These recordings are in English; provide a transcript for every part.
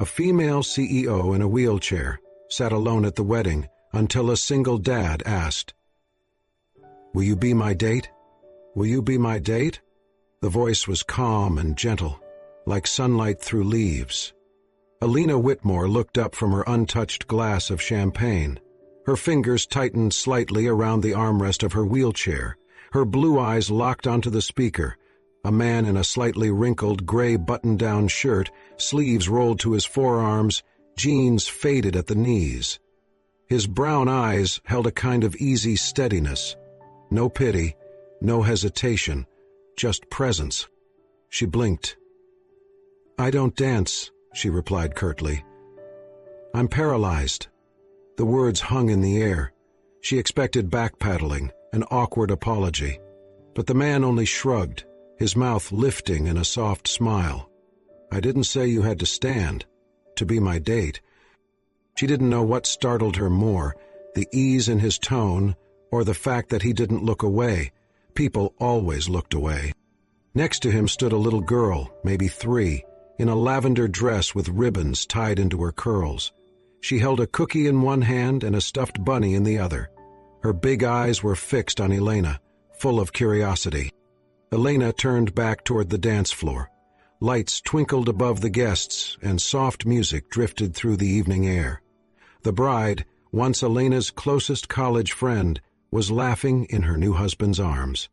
A female CEO in a wheelchair sat alone at the wedding until a single dad asked, "Will you be my date? Will you be my date?" The voice was calm and gentle, like sunlight through leaves. Alina Whitmore looked up from her untouched glass of champagne. Her fingers tightened slightly around the armrest of her wheelchair. Her blue eyes locked onto the speaker. A man in a slightly wrinkled gray button-down shirt, sleeves rolled to his forearms, jeans faded at the knees. His brown eyes held a kind of easy steadiness. No pity, no hesitation, just presence. She blinked. "I don't dance," she replied curtly. "I'm paralyzed." The words hung in the air. She expected backpedaling, an awkward apology. But the man only shrugged, his mouth lifting in a soft smile. "I didn't say you had to stand, to be my date." She didn't know what startled her more, the ease in his tone or the fact that he didn't look away. People always looked away. Next to him stood a little girl, maybe 3, in a lavender dress with ribbons tied into her curls. She held a cookie in one hand and a stuffed bunny in the other. Her big eyes were fixed on Elena, full of curiosity. Elena turned back toward the dance floor. Lights twinkled above the guests and soft music drifted through the evening air. The bride, once Elena's closest college friend, was laughing in her new husband's arms.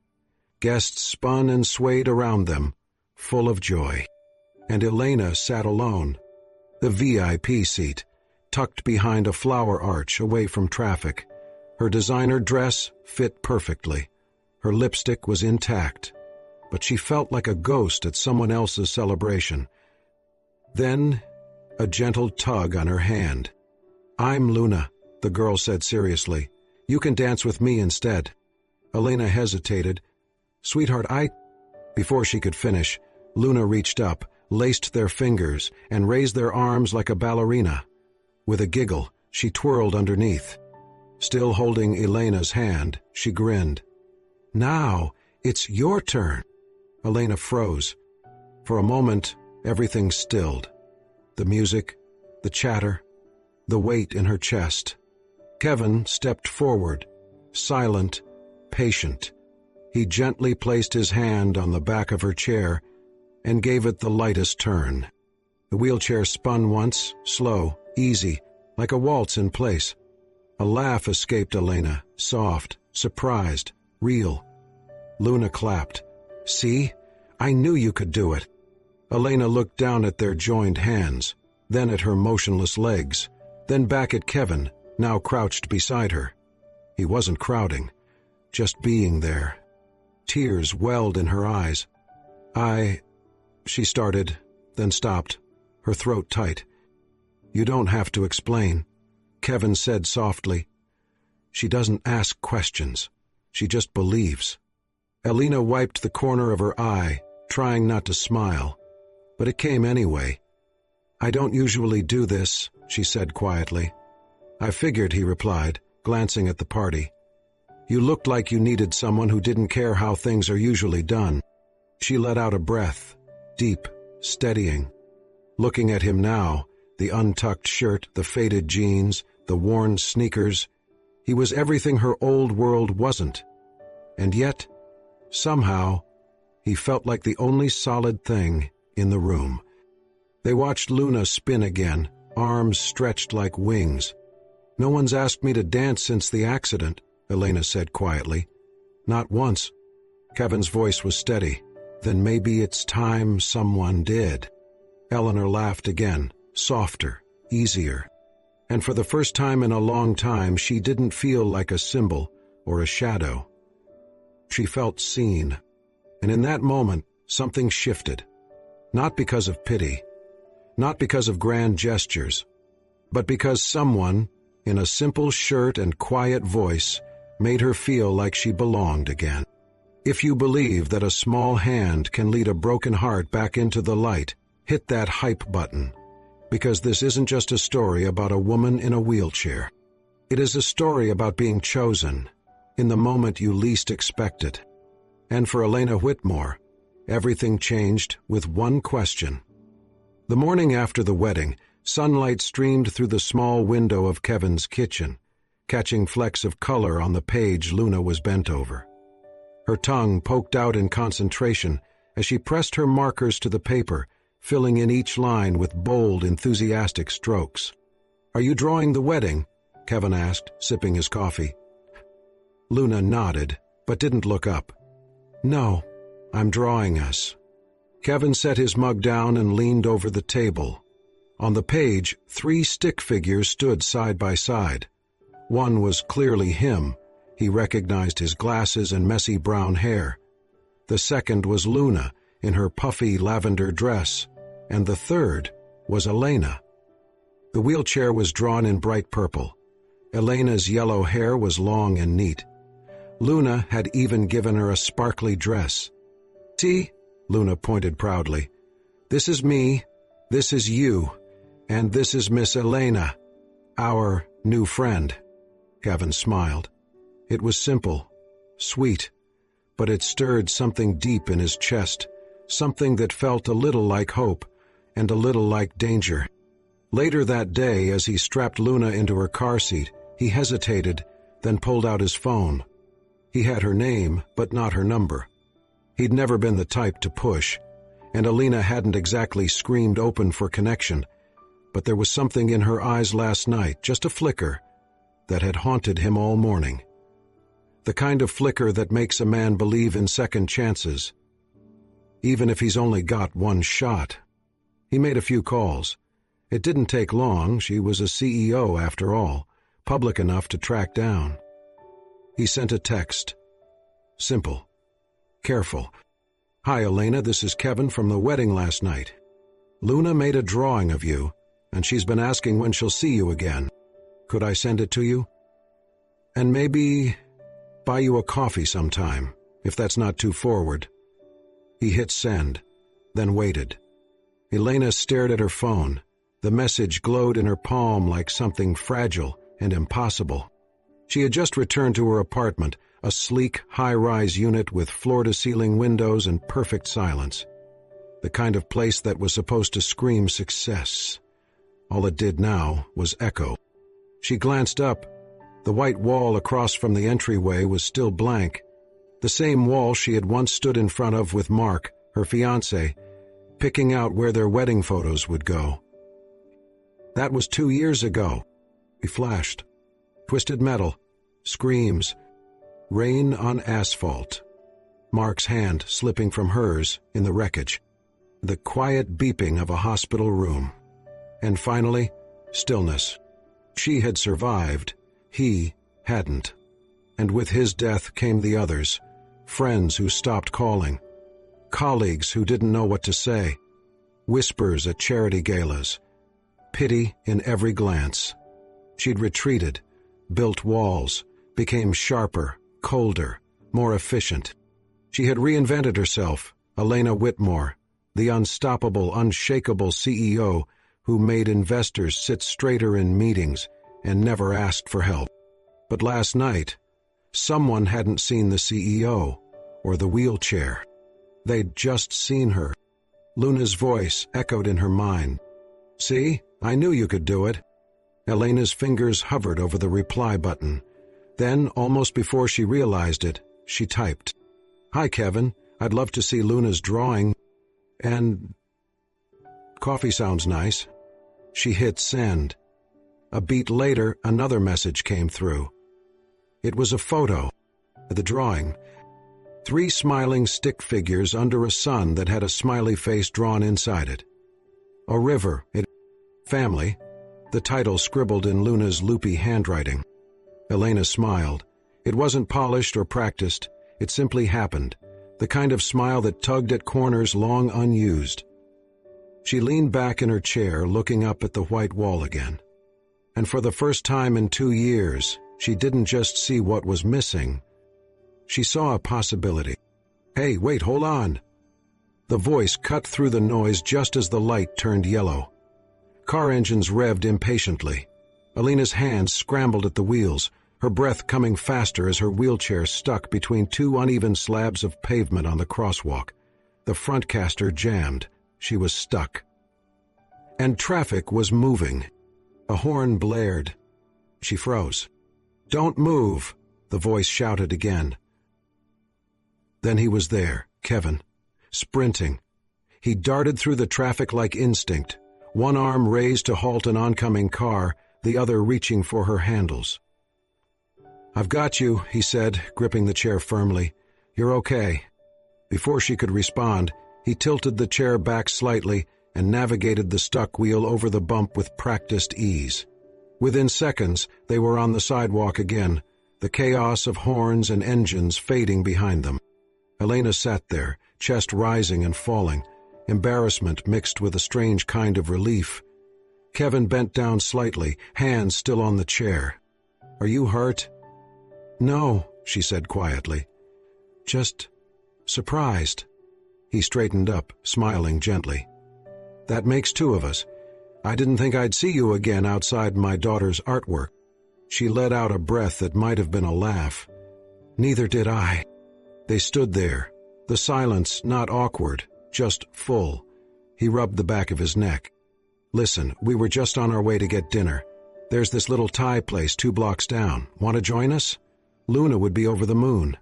Guests spun and swayed around them, full of joy. And Elena sat alone, the VIP seat, tucked behind a flower arch away from traffic. Her designer dress fit perfectly. Her lipstick was intact, but she felt like a ghost at someone else's celebration. Then, a gentle tug on her hand. "I'm Luna," the girl said seriously. "You can dance with me instead." Elena hesitated. "Sweetheart, Before she could finish, Luna reached up, laced their fingers, and raised their arms like a ballerina. With a giggle, she twirled underneath. Still holding Elena's hand, she grinned. "Now, it's your turn." Elena froze. For a moment, everything stilled. The music, the chatter, the weight in her chest. Kevin stepped forward, silent, patient. He gently placed his hand on the back of her chair and gave it the lightest turn. The wheelchair spun once, slow, easy, like a waltz in place. A laugh escaped Elena, soft, surprised, real. Luna clapped. "See? I knew you could do it." Elena looked down at their joined hands, then at her motionless legs, then back at Kevin, now crouched beside her. He wasn't crowding, just being there. Tears welled in her eyes. She started, then stopped, her throat tight. "You don't have to explain," Kevin said softly. "She doesn't ask questions. She just believes." Elena wiped the corner of her eye, trying not to smile, but it came anyway. "I don't usually do this," she said quietly. "I figured," he replied, glancing at the party. "You looked like you needed someone who didn't care how things are usually done." She let out a breath, deep, steadying. Looking at him now, the untucked shirt, the faded jeans, the worn sneakers, he was everything her old world wasn't. And yet, somehow, he felt like the only solid thing in the room. They watched Luna spin again, arms stretched like wings. "No one's asked me to dance since the accident," Elena said quietly. "Not once." Kevin's voice was steady. "Then maybe it's time someone did." Eleanor laughed again, softer, easier. And for the first time in a long time, she didn't feel like a symbol or a shadow. She felt seen. And in that moment, something shifted. Not because of pity, not because of grand gestures, but because someone, in a simple shirt and quiet voice, made her feel like she belonged again. If you believe that a small hand can lead a broken heart back into the light, hit that hype button, because this isn't just a story about a woman in a wheelchair. It is a story about being chosen in the moment you least expect it. And for Elena Whitmore, everything changed with one question. The morning after the wedding, Sunlight streamed through the small window of Kevin's kitchen, catching flecks of color on the page Luna was bent over. Her tongue poked out in concentration as she pressed her markers to the paper, filling in each line with bold, enthusiastic strokes. "Are you drawing the wedding?" Kevin asked, sipping his coffee. Luna nodded, but didn't look up. "No, I'm drawing us." Kevin set his mug down and leaned over the table. On the page, 3 stick figures stood side by side. One was clearly him. He recognized his glasses and messy brown hair. The second was Luna, in her puffy lavender dress, and the third was Elena. The wheelchair was drawn in bright purple. Elena's yellow hair was long and neat. Luna had even given her a sparkly dress. "See?" Luna pointed proudly. "This is me, this is you, and this is Miss Elena, our new friend." Kevin smiled. It was simple, sweet, but it stirred something deep in his chest, something that felt a little like hope and a little like danger. Later that day, as he strapped Luna into her car seat, he hesitated, then pulled out his phone. He had her name, but not her number. He'd never been the type to push, and Elena hadn't exactly screamed open for connection, but there was something in her eyes last night, just a flicker, that had haunted him all morning. The kind of flicker that makes a man believe in second chances, even if he's only got one shot. He made a few calls. It didn't take long. She was a CEO after all, public enough to track down. He sent a text. Simple. Careful. "Hi, Elena, this is Kevin from the wedding last night. Luna made a drawing of you, and she's been asking when she'll see you again. Could I send it to you? And maybe buy you a coffee sometime, if that's not too forward." He hit send, then waited. Elena stared at her phone. The message glowed in her palm like something fragile and impossible. She had just returned to her apartment, a sleek, high-rise unit with floor-to-ceiling windows and perfect silence. The kind of place that was supposed to scream success. All it did now was echo. She glanced up. The white wall across from the entryway was still blank. The same wall she had once stood in front of with Mark, her fiancé, picking out where their wedding photos would go. That was 2 years ago. He flashed. Twisted metal. Screams. Rain on asphalt. Mark's hand slipping from hers in the wreckage. The quiet beeping of a hospital room. And finally, stillness. She had survived. He hadn't. And with his death came the others. Friends who stopped calling. Colleagues who didn't know what to say. Whispers at charity galas. Pity in every glance. She'd retreated, built walls, became sharper, colder, more efficient. She had reinvented herself, Elena Whitmore, the unstoppable, unshakable CEO who made investors sit straighter in meetings and never asked for help. But last night, someone hadn't seen the CEO or the wheelchair. They'd just seen her. Luna's voice echoed in her mind. "See, I knew you could do it." Elena's fingers hovered over the reply button. Then, almost before she realized it, she typed, "Hi, Kevin. I'd love to see Luna's drawing. And coffee sounds nice." She hit send. A beat later, another message came through. It was a photo. The drawing. 3 smiling stick figures under a sun that had a smiley face drawn inside it. A river. Family. The title scribbled in Luna's loopy handwriting. Elena smiled. It wasn't polished or practiced. It simply happened. The kind of smile that tugged at corners long unused. She leaned back in her chair, looking up at the white wall again. And for the first time in 2 years, she didn't just see what was missing. She saw a possibility. "Hey, wait, hold on." The voice cut through the noise just as the light turned yellow. Car engines revved impatiently. Elena's hands scrambled at the wheels, her breath coming faster as her wheelchair stuck between 2 uneven slabs of pavement on the crosswalk. The front caster jammed. She was stuck. And traffic was moving. A horn blared. She froze. "Don't move," the voice shouted again. Then he was there, Kevin, sprinting. He darted through the traffic like instinct, one arm raised to halt an oncoming car, the other reaching for her handles. "I've got you," he said, gripping the chair firmly. "You're okay." Before she could respond, he tilted the chair back slightly and navigated the stuck wheel over the bump with practiced ease. Within seconds, they were on the sidewalk again, the chaos of horns and engines fading behind them. Elena sat there, chest rising and falling, embarrassment mixed with a strange kind of relief. Kevin bent down slightly, hands still on the chair. "Are you hurt?" "No," she said quietly. "Just surprised." He straightened up, smiling gently. "That makes two of us. I didn't think I'd see you again outside my daughter's artwork." She let out a breath that might have been a laugh. "Neither did I." They stood there, the silence not awkward, just full. He rubbed the back of his neck. "Listen, we were just on our way to get dinner. There's this little Thai place 2 blocks down. Want to join us? Luna would be over the moon."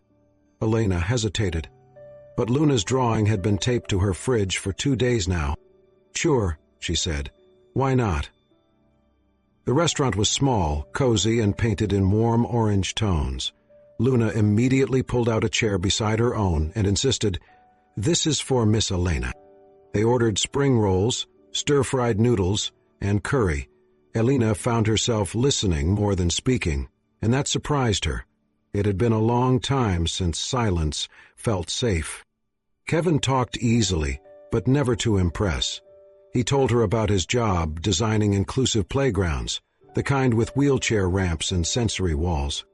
Elena hesitated. But Luna's drawing had been taped to her fridge for 2 days now. "Sure," she said. "Why not?" The restaurant was small, cozy, and painted in warm orange tones. Luna immediately pulled out a chair beside her own and insisted, "This is for Miss Elena." They ordered spring rolls, stir-fried noodles, and curry. Elena found herself listening more than speaking, and that surprised her. It had been a long time since silence felt safe. Kevin talked easily, but never to impress. He told her about his job designing inclusive playgrounds, the kind with wheelchair ramps and sensory walls.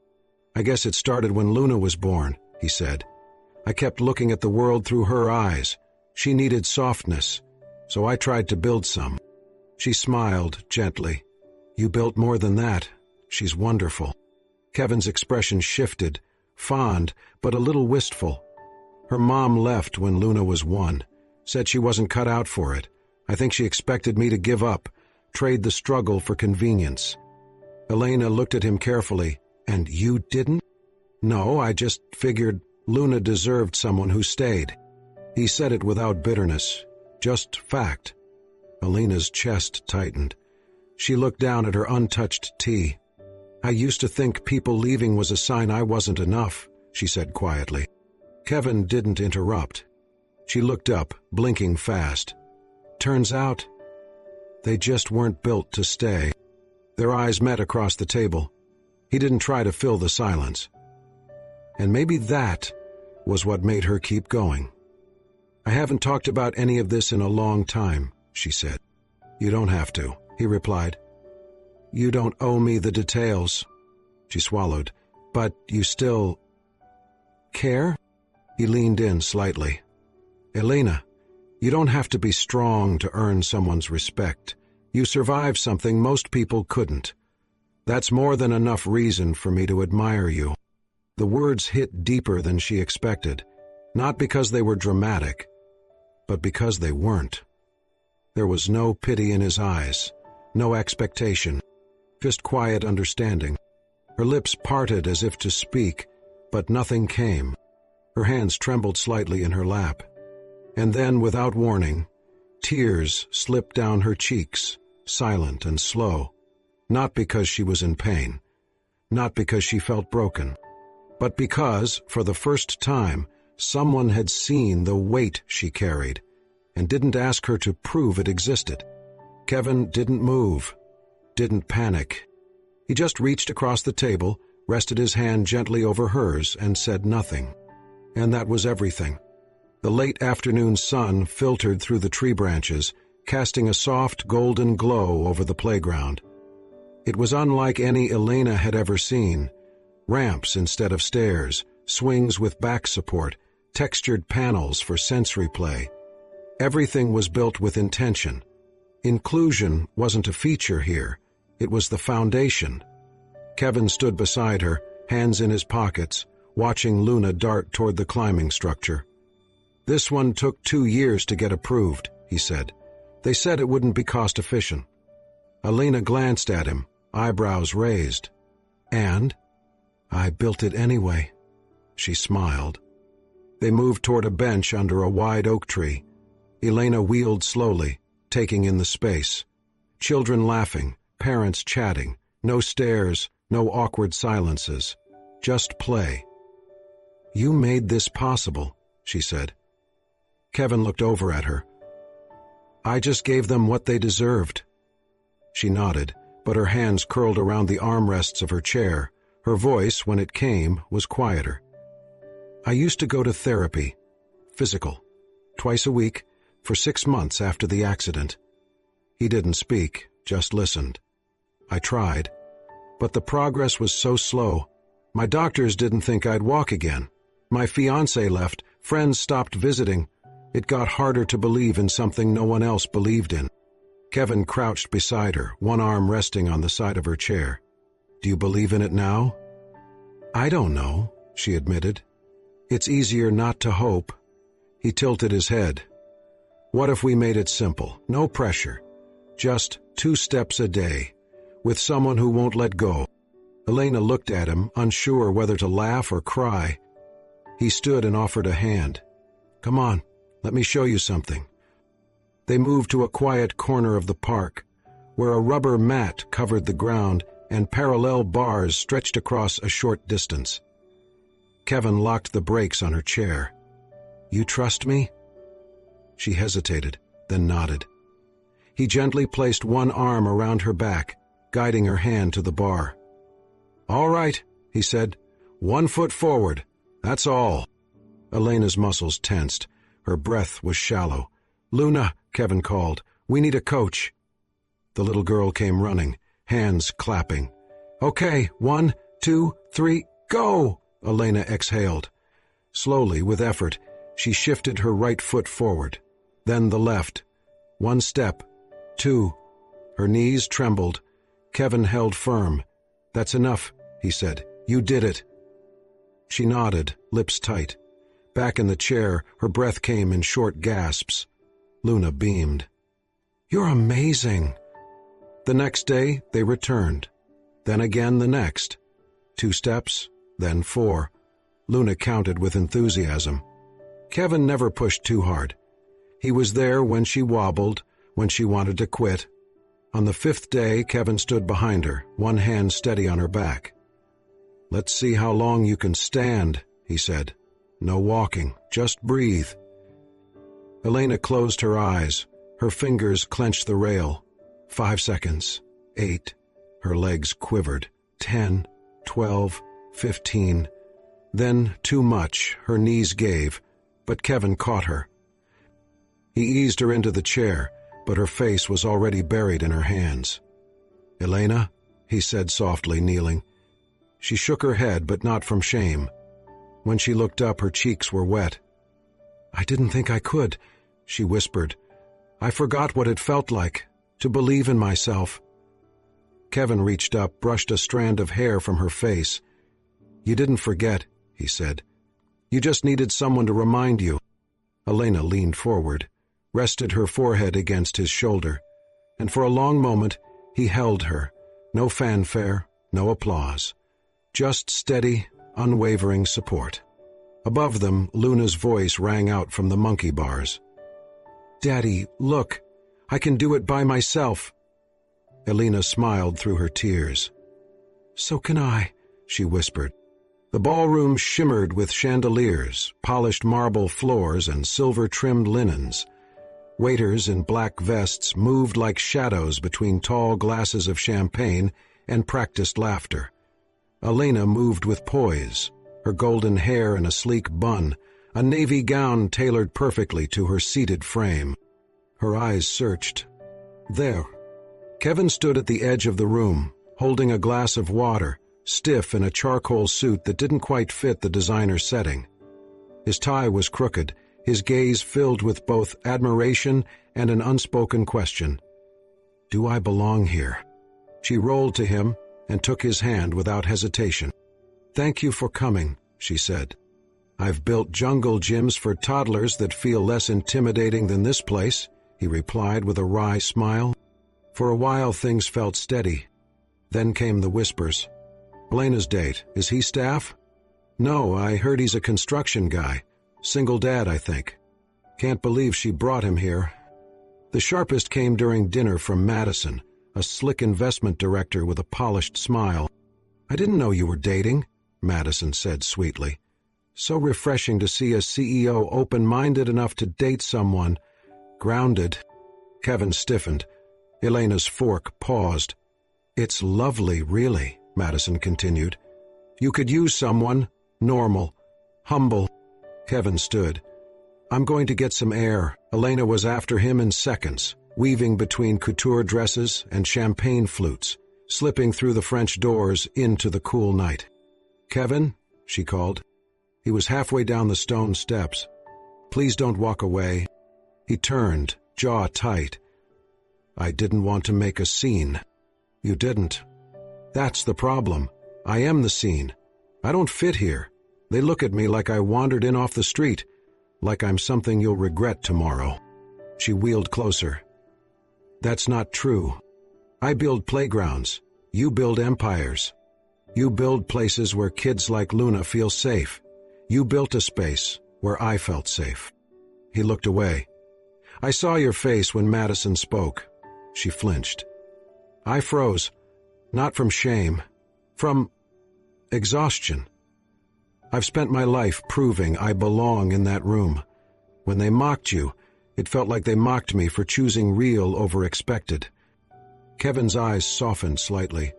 "I guess it started when Luna was born," he said. "I kept looking at the world through her eyes. She needed softness, so I tried to build some." She smiled gently. "You built more than that. She's wonderful." Kevin's expression shifted, fond, but a little wistful. "Her mom left when Luna was 1. Said she wasn't cut out for it. I think she expected me to give up, trade the struggle for convenience." Elena looked at him carefully. "And you didn't?" "No, I just figured Luna deserved someone who stayed." He said it without bitterness, just fact. Elena's chest tightened. She looked down at her untouched tea. "I used to think people leaving was a sign I wasn't enough," she said quietly. Kevin didn't interrupt. She looked up, blinking fast. "Turns out, they just weren't built to stay." Their eyes met across the table. He didn't try to fill the silence. And maybe that was what made her keep going. "I haven't talked about any of this in a long time," she said. "You don't have to," he replied. "You don't owe me the details." She swallowed. "But you still care?" He leaned in slightly. "Elena, you don't have to be strong to earn someone's respect. You survived something most people couldn't. That's more than enough reason for me to admire you." The words hit deeper than she expected, not because they were dramatic, but because they weren't. There was no pity in his eyes, no expectation, just quiet understanding. Her lips parted as if to speak, but nothing came. Her hands trembled slightly in her lap. And then, without warning, tears slipped down her cheeks, silent and slow, not because she was in pain, not because she felt broken, but because, for the first time, someone had seen the weight she carried and didn't ask her to prove it existed. Kevin didn't move, didn't panic. He just reached across the table, rested his hand gently over hers, and said nothing. And that was everything. The late afternoon sun filtered through the tree branches, casting a soft golden glow over the playground. It was unlike any Elena had ever seen. Ramps instead of stairs, swings with back support, textured panels for sensory play. Everything was built with intention. Inclusion wasn't a feature here. It was the foundation. Kevin stood beside her, hands in his pockets, watching Luna dart toward the climbing structure. "This one took 2 years to get approved," he said. They said it wouldn't be cost-efficient. Elena glanced at him, eyebrows raised. And? I built it anyway. She smiled. They moved toward a bench under a wide oak tree. Elena wheeled slowly, taking in the space. Children laughing, parents chatting, no stares, no awkward silences. Just play. You made this possible, she said. Kevin looked over at her. I just gave them what they deserved. She nodded, but her hands curled around the armrests of her chair. Her voice, when it came, was quieter. I used to go to therapy, physical, twice a week, for 6 months after the accident. He didn't speak, just listened. I tried, but the progress was so slow. My doctors didn't think I'd walk again. My fiancé left, friends stopped visiting. It got harder to believe in something no one else believed in. Kevin crouched beside her, one arm resting on the side of her chair. Do you believe in it now? I don't know, she admitted. It's easier not to hope. He tilted his head. What if we made it simple? No pressure. Just 2 steps a day, with someone who won't let go. Elena looked at him, unsure whether to laugh or cry. He stood and offered a hand. Come on, let me show you something. They moved to a quiet corner of the park, where a rubber mat covered the ground and parallel bars stretched across a short distance. Kevin locked the brakes on her chair. You trust me? She hesitated, then nodded. He gently placed one arm around her back, guiding her hand to the bar. All right, he said. 1 foot forward. That's all. Elena's muscles tensed. Her breath was shallow. Luna, Kevin called. We need a coach. The little girl came running, hands clapping. Okay, 1, 2, 3, go! Elena exhaled. Slowly, with effort, she shifted her right foot forward. Then the left. 1 step. 2. Her knees trembled. Kevin held firm. That's enough, he said. You did it. She nodded, lips tight. Back in the chair, her breath came in short gasps. Luna beamed. You're amazing. The next day, they returned. Then again the next. 2 steps, then 4. Luna counted with enthusiasm. Kevin never pushed too hard. He was there when she wobbled, when she wanted to quit. On the 5th day, Kevin stood behind her, one hand steady on her back. Let's see how long you can stand, he said. No walking, just breathe. Elena closed her eyes. Her fingers clenched the rail. 5 seconds. 8. Her legs quivered. 10, 12, 15. Then, too much, her knees gave, but Kevin caught her. He eased her into the chair, but her face was already buried in her hands. Elena, he said softly, kneeling. She shook her head, but not from shame. When she looked up, her cheeks were wet. I didn't think I could, she whispered. I forgot what it felt like, to believe in myself. Kevin reached up, brushed a strand of hair from her face. You didn't forget, he said. You just needed someone to remind you. Elena leaned forward, rested her forehead against his shoulder, and for a long moment he held her. No fanfare, no applause. Just steady, unwavering support. Above them, Luna's voice rang out from the monkey bars. Daddy, look, I can do it by myself. Elena smiled through her tears. So can I, she whispered. The ballroom shimmered with chandeliers, polished marble floors, and silver-trimmed linens. Waiters in black vests moved like shadows between tall glasses of champagne and practiced laughter. Elena moved with poise, her golden hair in a sleek bun, a navy gown tailored perfectly to her seated frame. Her eyes searched. There. Kevin stood at the edge of the room, holding a glass of water, stiff in a charcoal suit that didn't quite fit the designer setting. His tie was crooked, his gaze filled with both admiration and an unspoken question. Do I belong here? She rolled to him and took his hand without hesitation. Thank you for coming, she said. I've built jungle gyms for toddlers that feel less intimidating than this place, he replied with a wry smile. For a while things felt steady. Then came the whispers. Elena's date, is he staff? No, I heard he's a construction guy. Single dad, I think. Can't believe she brought him here. The sharpest came during dinner from Madison, a slick investment director with a polished smile. I didn't know you were dating, Madison said sweetly. So refreshing to see a CEO open-minded enough to date someone. Grounded. Kevin stiffened. Elena's fork paused. It's lovely, really, Madison continued. You could use someone. Normal. Humble. Kevin stood. I'm going to get some air. Elena was after him in seconds, weaving between couture dresses and champagne flutes, slipping through the French doors into the cool night. Kevin, she called. He was halfway down the stone steps. Please don't walk away. He turned, jaw tight. I didn't want to make a scene. You didn't. That's the problem. I am the scene. I don't fit here. They look at me like I wandered in off the street, like I'm something you'll regret tomorrow. She wheeled closer. That's not true. I build playgrounds. You build empires. You build places where kids like Luna feel safe. You built a space where I felt safe. He looked away. I saw your face when Madison spoke. She flinched. I froze. Not from shame. From exhaustion. I've spent my life proving I belong in that room. When they mocked you, it felt like they mocked me for choosing real over expected. Kevin's eyes softened slightly.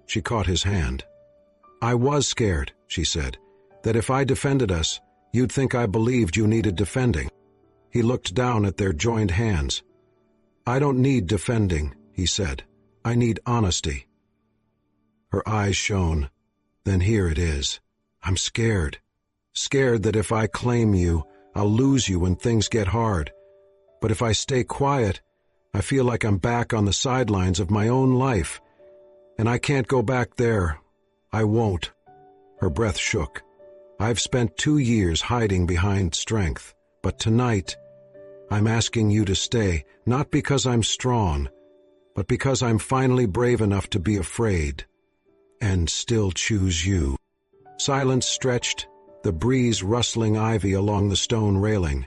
She caught his hand. I was scared, she said, that if I defended us, you'd think I believed you needed defending. He looked down at their joined hands. I don't need defending, he said. I need honesty. Her eyes shone. Then here it is. I'm scared. Scared that if I claim you, I'll lose you when things get hard. But if I stay quiet, I feel like I'm back on the sidelines of my own life. And I can't go back there. I won't. Her breath shook. I've spent 2 years hiding behind strength, but tonight, I'm asking you to stay, not because I'm strong, but because I'm finally brave enough to be afraid, and still choose you. Silence stretched, the breeze rustling ivy along the stone railing.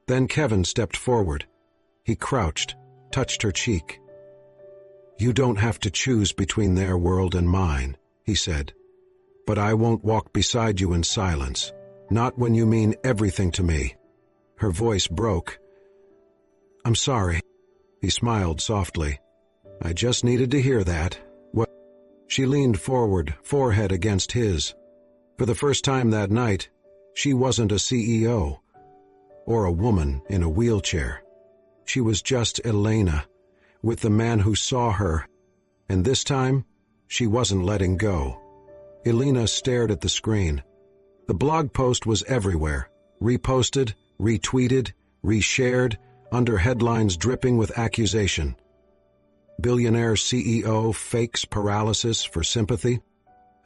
Then Kevin stepped forward. He crouched, touched her cheek. You don't have to choose between their world and mine, he said. But I won't walk beside you in silence, not when you mean everything to me. Her voice broke. I'm sorry. He smiled softly. I just needed to hear that. What? She leaned forward, forehead against his. For the first time that night, she wasn't a CEO, or a woman in a wheelchair. She was just Elena, with the man who saw her, and this time, she wasn't letting go. Elena stared at the screen. The blog post was everywhere, reposted, retweeted, reshared, under headlines dripping with accusation. Billionaire CEO fakes paralysis for sympathy.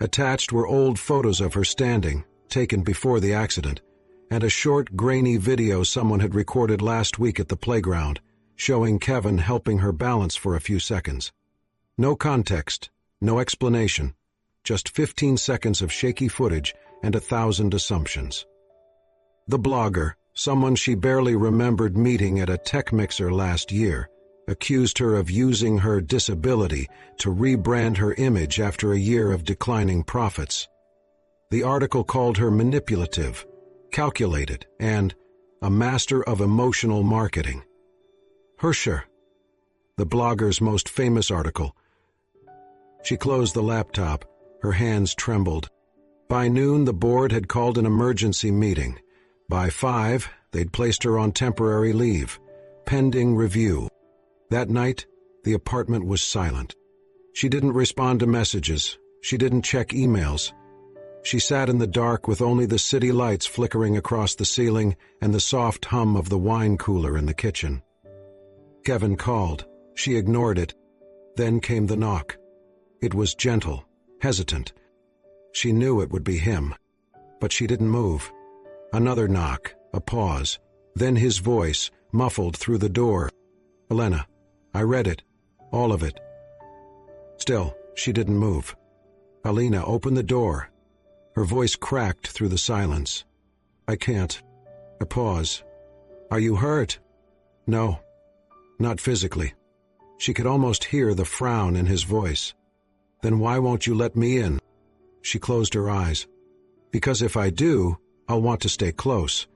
Attached were old photos of her standing, taken before the accident, and a short, grainy video someone had recorded last week at the playground, showing Kevin helping her balance for a few seconds. No context, no explanation, just 15 seconds of shaky footage and 1,000 assumptions. The blogger, someone she barely remembered meeting at a tech mixer last year, accused her of using her disability to rebrand her image after a year of declining profits. The article called her manipulative, calculated, and a master of emotional marketing. Hersher, the blogger's most famous article. She closed the laptop. Her hands trembled. By noon, the board had called an emergency meeting. By 5, they'd placed her on temporary leave, pending review. That night, the apartment was silent. She didn't respond to messages. She didn't check emails. She sat in the dark with only the city lights flickering across the ceiling and the soft hum of the wine cooler in the kitchen. Kevin called. She ignored it. Then came the knock. It was gentle, hesitant. She knew it would be him, but she didn't move. Another knock, a pause, then his voice, muffled through the door. "Elena, I read it. All of it." Still, she didn't move. Alina opened the door. Her voice cracked through the silence. "I can't." A pause. "Are you hurt?" "No, not physically." She could almost hear the frown in his voice. "Then why won't you let me in?" She closed her eyes. "Because if I do, I'll want to stay close.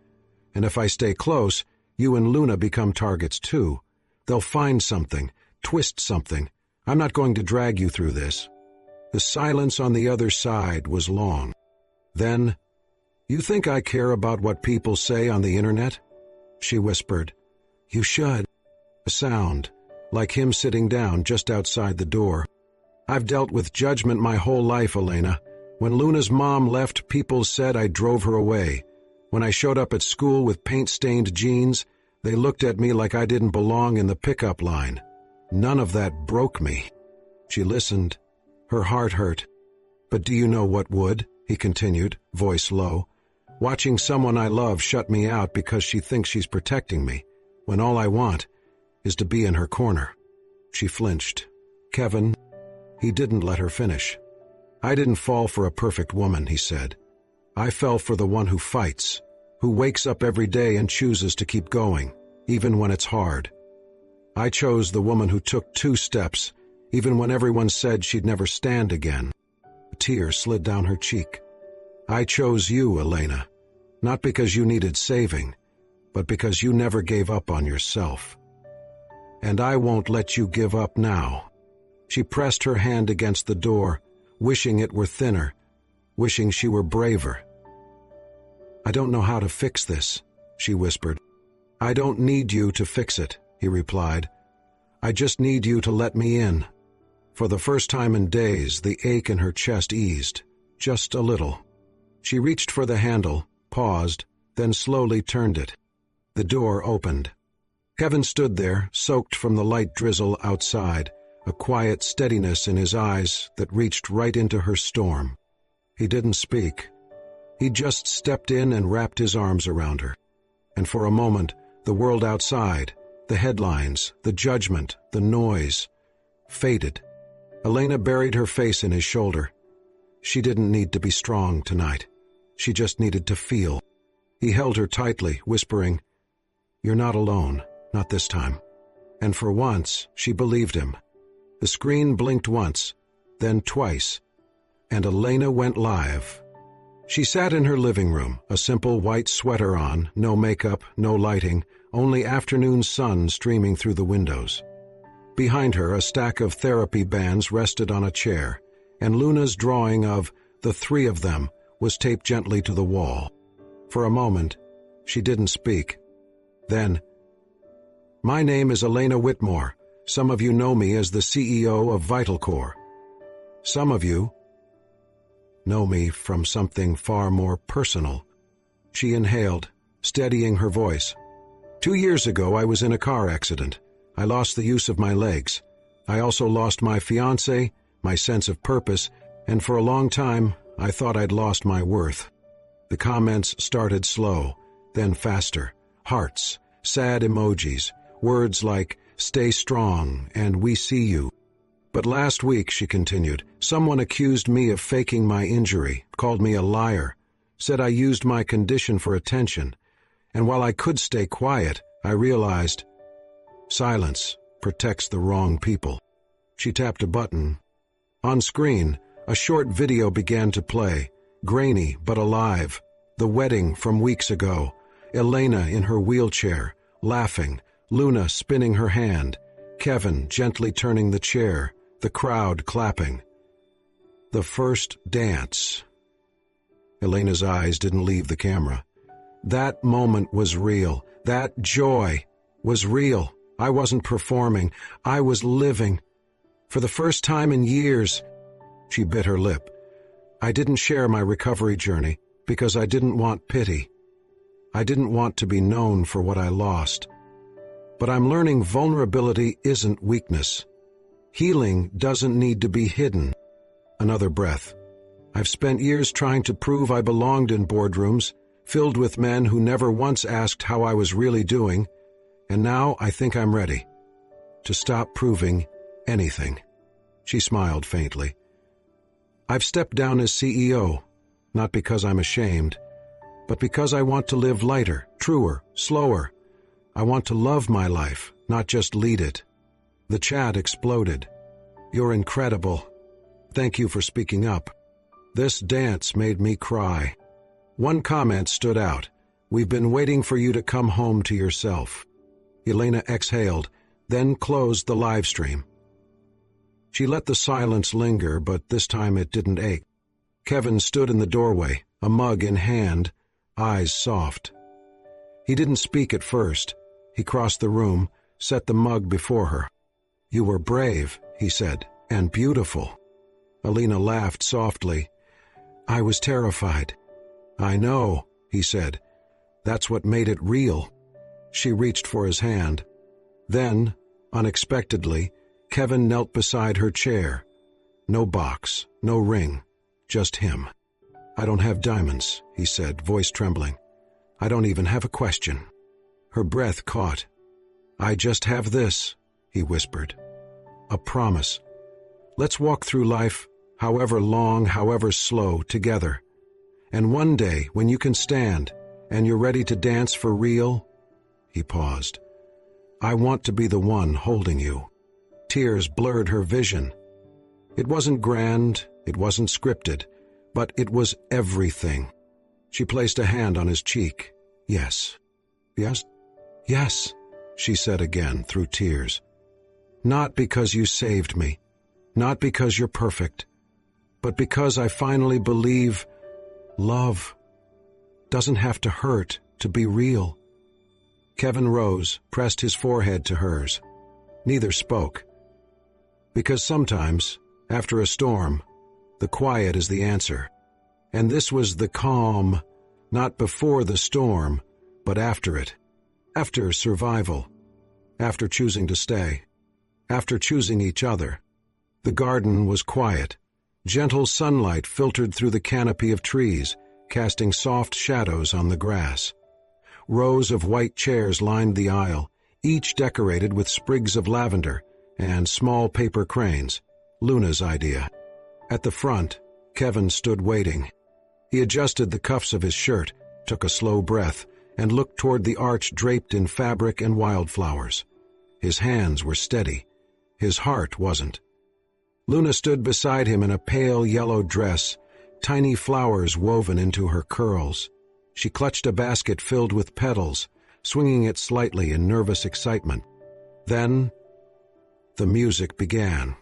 And if I stay close, you and Luna become targets too. They'll find something, twist something. I'm not going to drag you through this." The silence on the other side was long. Then, "You think I care about what people say on the internet?" She whispered. "You should." A sound, like him sitting down just outside the door. "I've dealt with judgment my whole life, Elena. When Luna's mom left, people said I drove her away. When I showed up at school with paint-stained jeans, they looked at me like I didn't belong in the pickup line. None of that broke me." She listened. Her heart hurt. "But do you know what would?" he continued, voice low. "Watching someone I love shut me out because she thinks she's protecting me, when all I want is to be in her corner." She flinched. "Kevin," he didn't let her finish. "I didn't fall for a perfect woman," he said. "I fell for the one who fights, who wakes up every day and chooses to keep going, even when it's hard. I chose the woman who took 2 steps, even when everyone said she'd never stand again." A tear slid down her cheek. "I chose you, Elena, not because you needed saving, but because you never gave up on yourself. And I won't let you give up now." She pressed her hand against the door, wishing it were thinner, wishing she were braver. "I don't know how to fix this," she whispered. "I don't need you to fix it," he replied. "I just need you to let me in." For the first time in days, the ache in her chest eased, just a little. She reached for the handle, paused, then slowly turned it. The door opened. Kevin stood there, soaked from the light drizzle outside, a quiet steadiness in his eyes that reached right into her storm. He didn't speak. He just stepped in and wrapped his arms around her. And for a moment, the world outside, the headlines, the judgment, the noise, faded. Elena buried her face in his shoulder. She didn't need to be strong tonight. She just needed to feel. He held her tightly, whispering, "You're not alone, not this time." And for once, she believed him. The screen blinked once, then twice, and Elena went live. She sat in her living room, a simple white sweater on, no makeup, no lighting, only afternoon sun streaming through the windows. Behind her, a stack of therapy bands rested on a chair, and Luna's drawing of the 3 of them was taped gently to the wall. For a moment, she didn't speak. Then, "My name is Elena Whitmore. Some of you know me as the CEO of VitalCore. Some of you know me from something far more personal." She inhaled, steadying her voice. "2 years ago, I was in a car accident. I lost the use of my legs. I also lost my fiancé, my sense of purpose, and for a long time, I thought I'd lost my worth." The comments started slow, then faster. Hearts, sad emojis, words like, "Stay strong," and "We see you." "But last week," she continued, "someone accused me of faking my injury, called me a liar, said I used my condition for attention. And while I could stay quiet, I realized silence protects the wrong people." She tapped a button. On screen, a short video began to play, grainy but alive. The wedding from weeks ago. Elena in her wheelchair, laughing, Luna spinning her hand, Kevin gently turning the chair, the crowd clapping. The first dance. Elena's eyes didn't leave the camera. That moment was real. That joy was real. I wasn't performing. I was living. For the first time in years, she bit her lip. I didn't share my recovery journey because I didn't want pity. I didn't want to be known for what I lost. But I'm learning vulnerability isn't weakness. Healing doesn't need to be hidden. Another breath. I've spent years trying to prove I belonged in boardrooms, filled with men who never once asked how I was really doing, And now I think I'm ready to stop proving anything." She smiled faintly. "I've stepped down as CEO, not because I'm ashamed, but because I want to live lighter, truer, slower. I want to love my life, not just lead it." The chat exploded. "You're incredible. Thank you for speaking up. This dance made me cry." One comment stood out. "We've been waiting for you to come home to yourself." Elena exhaled, then closed the live stream. She let the silence linger, but this time it didn't ache. Kevin stood in the doorway, a mug in hand, eyes soft. He didn't speak at first. He crossed the room, set the mug before her. "You were brave," he said, "and beautiful." Elena laughed softly. "I was terrified." "I know," he said. "That's what made it real." She reached for his hand. Then, unexpectedly, Kevin knelt beside her chair. No box, no ring, just him. "I don't have diamonds," he said, voice trembling. "I don't even have a question." Her breath caught. "I just have this," he whispered. "A promise. Let's walk through life, however long, however slow, together. And one day, when you can stand, and you're ready to dance for real," he paused, "I want to be the one holding you." Tears blurred her vision. It wasn't grand, it wasn't scripted, but it was everything. She placed a hand on his cheek. "Yes. Yes? Yes," she said again through tears. "Not because you saved me, not because you're perfect, but because I finally believe love doesn't have to hurt to be real." Kevin rose, pressed his forehead to hers. Neither spoke. Because sometimes, after a storm, the quiet is the answer. And this was the calm, not before the storm, but after it. After survival. After choosing to stay. After choosing each other. The garden was quiet. Gentle sunlight filtered through the canopy of trees, casting soft shadows on the grass. Rows of white chairs lined the aisle, each decorated with sprigs of lavender and small paper cranes, Luna's idea. At the front, Kevin stood waiting. He adjusted the cuffs of his shirt, took a slow breath, and looked toward the arch draped in fabric and wildflowers. His hands were steady. His heart wasn't. Luna stood beside him in a pale yellow dress, tiny flowers woven into her curls. She clutched a basket filled with petals, swinging it slightly in nervous excitement. Then, the music began.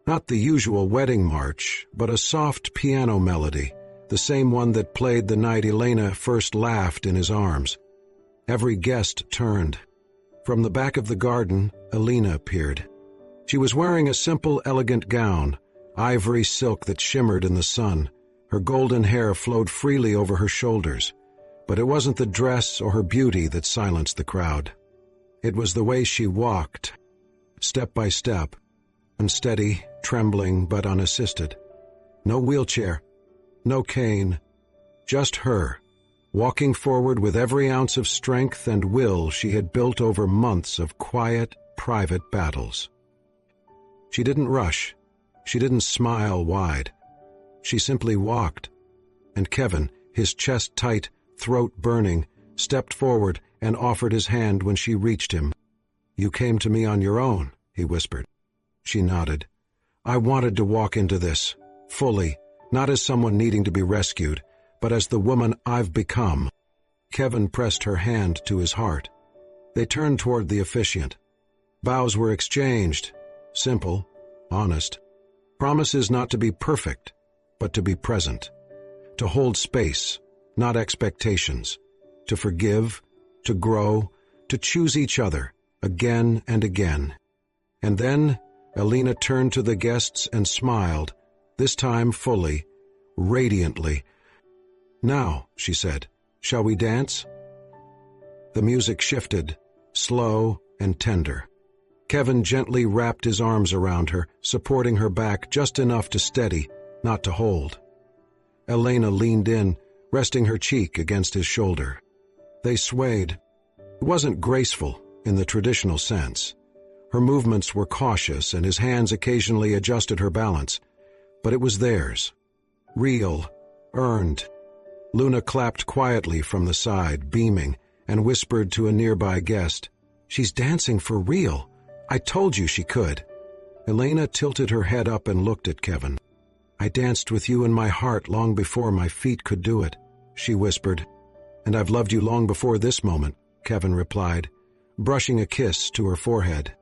Not the usual wedding march, but a soft piano melody, the same one that played the night Elena first laughed in his arms. Every guest turned. From the back of the garden, Elena appeared. She was wearing a simple, elegant gown, ivory silk that shimmered in the sun. Her golden hair flowed freely over her shoulders. But it wasn't the dress or her beauty that silenced the crowd. It was the way she walked, step by step, unsteady, trembling, but unassisted. No wheelchair, no cane, just her, walking forward with every ounce of strength and will she had built over months of quiet, private battles. She didn't rush. She didn't smile wide. She simply walked. And Kevin, his chest tight, throat burning, stepped forward and offered his hand when she reached him. "You came to me on your own," he whispered. She nodded. "I wanted to walk into this, fully, not as someone needing to be rescued, but as the woman I've become." Kevin pressed her hand to his heart. They turned toward the officiant. Bows were exchanged, simple, honest. Promises not to be perfect, but to be present. To hold space, not expectations. To forgive, to grow, to choose each other, again and again. And then Elena turned to the guests and smiled, this time fully, radiantly. "Now," she said, "shall we dance?" The music shifted, slow and tender. Kevin gently wrapped his arms around her, supporting her back just enough to steady, not to hold. Elena leaned in, resting her cheek against his shoulder. They swayed. It wasn't graceful, in the traditional sense. Her movements were cautious, and his hands occasionally adjusted her balance, but it was theirs. Real, earned. Luna clapped quietly from the side, beaming, and whispered to a nearby guest, "She's dancing for real. I told you she could." Elena tilted her head up and looked at Kevin. "I danced with you in my heart long before my feet could do it," she whispered. "And I've loved you long before this moment," Kevin replied, brushing a kiss to her forehead.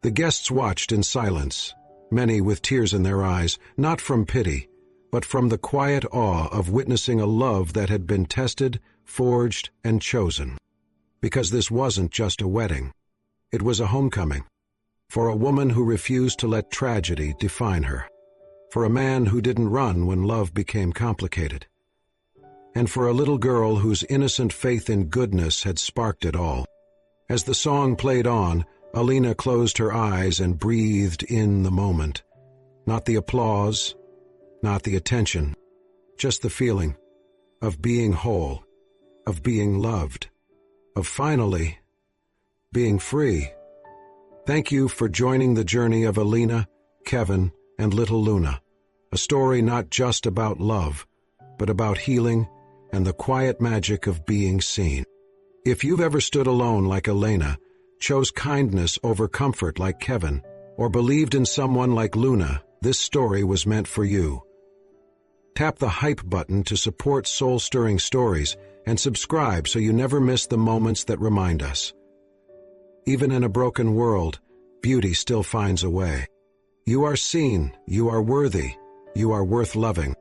The guests watched in silence, many with tears in their eyes, not from pity, but from the quiet awe of witnessing a love that had been tested, forged, and chosen. Because this wasn't just a wedding. It was a homecoming. For a woman who refused to let tragedy define her. For a man who didn't run when love became complicated. And for a little girl whose innocent faith in goodness had sparked it all. As the song played on, Alina closed her eyes and breathed in the moment. Not the applause, not the attention, just the feeling of being whole, of being loved, of finally being free. Thank you for joining the journey of Alina, Kevin, and little Luna. A story not just about love, but about healing and the quiet magic of being seen. If you've ever stood alone like Elena, chose kindness over comfort like Kevin, or believed in someone like Luna, this story was meant for you. Tap the hype button to support soul-stirring stories and subscribe so you never miss the moments that remind us. Even in a broken world, beauty still finds a way. You are seen, you are worthy, you are worth loving.